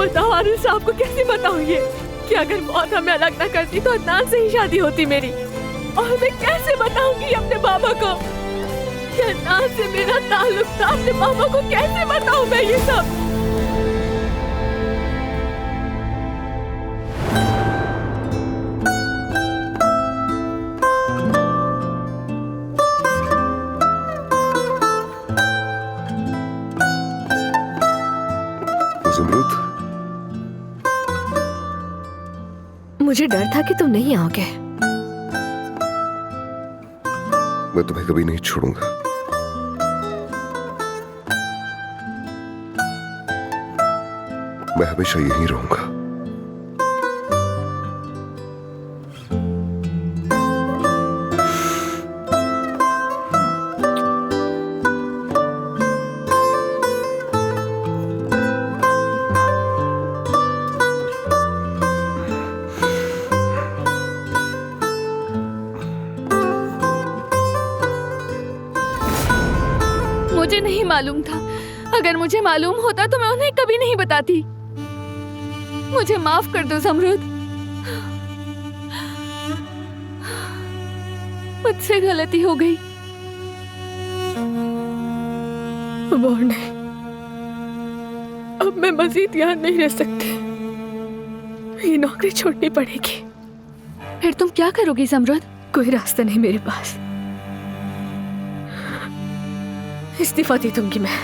बताओ आरिल साहब को कैसे बताऊं ये कि अगर मौत हमें अलग ना करती तो अदनान से ही शादी होती मेरी। और मैं कैसे बताऊंगी अपने पापा को कि अदनान से मेरा ताल्लुक था। अपने पापा को कैसे बताऊं मैं ये सब? ज़मरुद, मुझे डर था कि तुम नहीं आओगे। मैं तुम्हें कभी नहीं छोड़ूंगा। मैं हमेशा यहीं रहूंगा। मुझे नहीं मालूम था। अगर मुझे मालूम होता तो मैं उन्हें कभी नहीं बताती। मुझे माफ कर दो ज़मरुद। मुझसे गलती हो गई। वो नहीं, अब मैं मजीद यहाँ नहीं रह सकती। ये नौकरी छोड़नी पड़ेगी। फिर तुम क्या करोगी ज़मरुद? कोई रास्ता नहीं मेरे पास। इस्तीफा दे दूंगी मैं।